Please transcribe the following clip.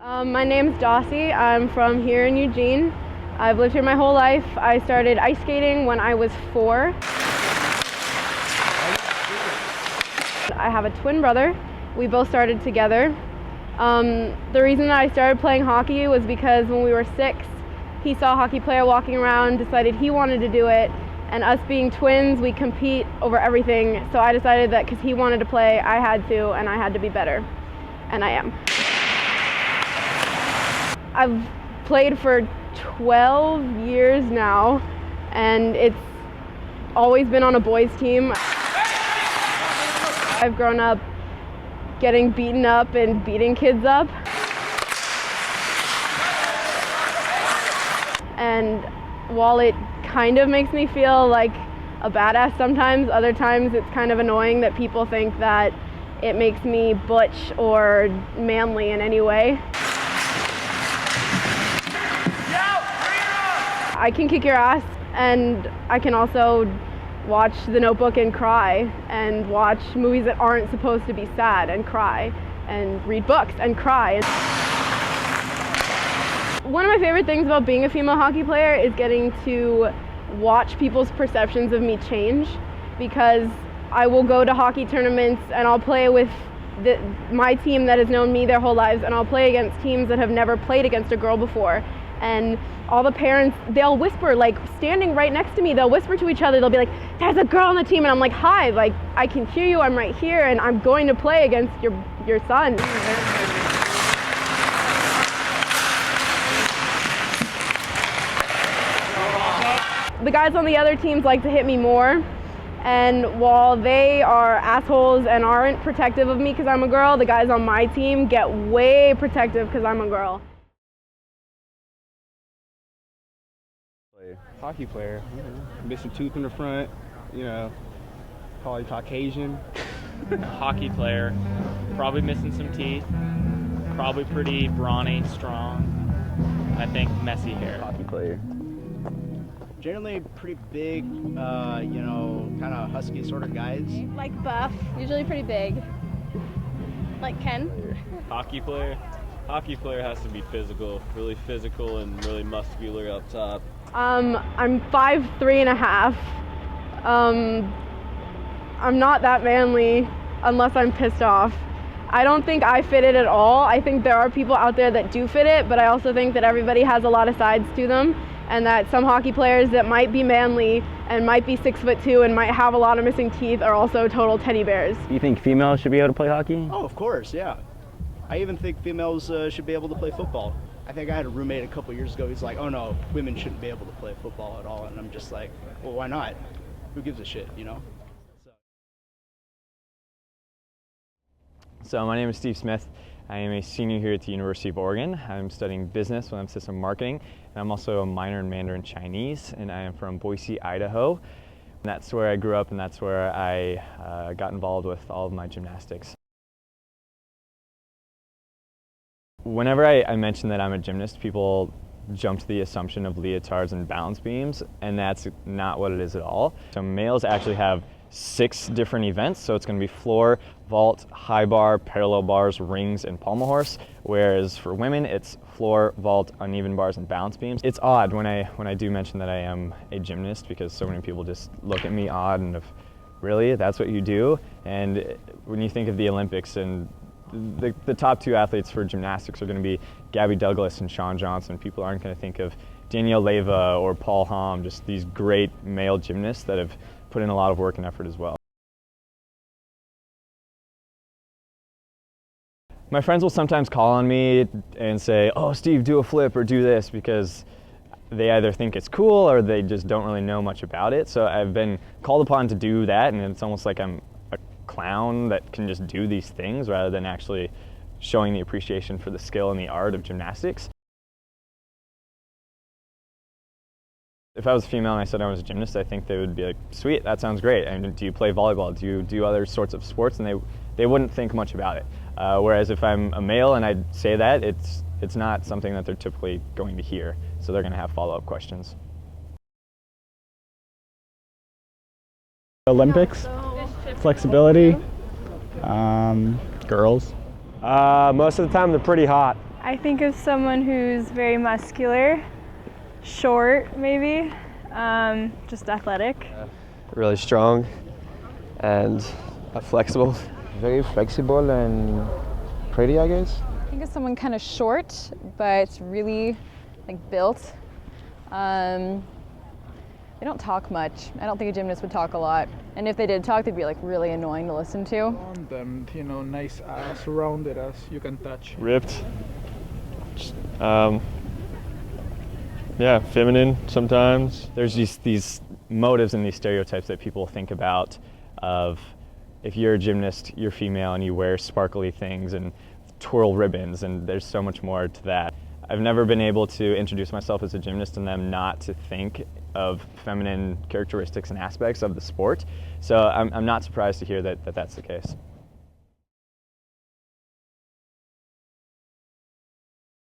My name's Dasi. I'm from here in Eugene. I've lived here my whole life. I started ice skating when I was 4. I have a twin brother. We both started together. The reason that I started playing hockey was because when we were 6, he saw a hockey player walking around, decided he wanted to do it, and us being twins, we compete over everything. So I decided that because he wanted to play, I had to, and I had to be better. And I am. I've played for 12 years now, and it's always been on a boys' team. I've grown up getting beaten up and beating kids up. And while it kind of makes me feel like a badass sometimes, other times it's kind of annoying that people think that it makes me butch or manly in any way. I can kick your ass, and I can also watch The Notebook and cry, and watch movies that aren't supposed to be sad and cry, and read books and cry. One of my favorite things about being a female hockey player is getting to watch people's perceptions of me change, because I will go to hockey tournaments and I'll play with my team that has known me their whole lives, and I'll play against teams that have never played against a girl before. And all the parents, they'll whisper, like standing right next to me, they'll whisper to each other, they'll be like, "There's a girl on the team," and I'm like, "Hi, like I can hear you, I'm right here, and I'm going to play against your son." The guys on the other teams like to hit me more, and while they are assholes and aren't protective of me because I'm a girl, the guys on my team get way protective because I'm a girl. Hockey player, missing tooth in the front, probably Caucasian. Hockey player, probably missing some teeth, probably pretty brawny, strong. I think messy hair. Hockey player. Generally pretty big, kind of husky sort of guys. Like buff, usually pretty big. Like Ken. Hockey player. Hockey player has to be physical, really physical and really muscular up top. I'm 5'3.5". I'm not that manly unless I'm pissed off. I don't think I fit it at all. I think there are people out there that do fit it, but I also think that everybody has a lot of sides to them, and that some hockey players that might be manly and might be 6'2" and might have a lot of missing teeth are also total teddy bears. Do you think females should be able to play hockey? Oh, of course, yeah. I even think females should be able to play football. I think I had a roommate a couple years ago, he's like, "Oh no, women shouldn't be able to play football at all." And I'm just like, well, why not? Who gives a shit, So my name is Steve Smith. I am a senior here at the University of Oregon. I'm studying business with emphasis on marketing, and I'm also a minor in Mandarin Chinese, and I am from Boise, Idaho. And that's where I grew up, and that's where I got involved with all of my gymnastics. Whenever I mention that I'm a gymnast, people jump to the assumption of leotards and balance beams, and that's not what it is at all. So males actually have 6 different events, so it's going to be floor, vault, high bar, parallel bars, rings, and pommel horse, whereas for women it's floor, vault, uneven bars, and balance beams. It's odd when I do mention that I am a gymnast, because so many people just look at me odd and really, that's what you do? And when you think of the Olympics, and the top 2 athletes for gymnastics are going to be Gabby Douglas and Shawn Johnson. People aren't going to think of Danielle Leva or Paul Hamm, just these great male gymnasts that have put in a lot of work and effort as well. My friends will sometimes call on me and say, "Oh, Steve, do a flip or do this," because they either think it's cool or they just don't really know much about it. So I've been called upon to do that, and it's almost like I'm a clown that can just do these things rather than actually showing the appreciation for the skill and the art of gymnastics. If I was a female and I said I was a gymnast, I think they would be like, "Sweet, that sounds great. And do you play volleyball? Do you do other sorts of sports?" And they wouldn't think much about it. Whereas if I'm a male and I say that, it's not something that they're typically going to hear. So they're going to have follow-up questions. Olympics, flexibility, girls. Most of the time they're pretty hot. I think of someone who's very muscular, short maybe, just athletic. Really strong and flexible. Very flexible and pretty, I guess. I think of someone kind of short, but really like built. They don't talk much. I don't think a gymnast would talk a lot. And if they did talk, they'd be like really annoying to listen to. And you know, nice ass, rounded ass, you can touch. Ripped. Yeah, feminine sometimes. There's these motives and these stereotypes that people think about of if you're a gymnast, you're female and you wear sparkly things and twirl ribbons, and there's so much more to that. I've never been able to introduce myself as a gymnast and them not to think of feminine characteristics and aspects of the sport. So I'm not surprised to hear that that's the case.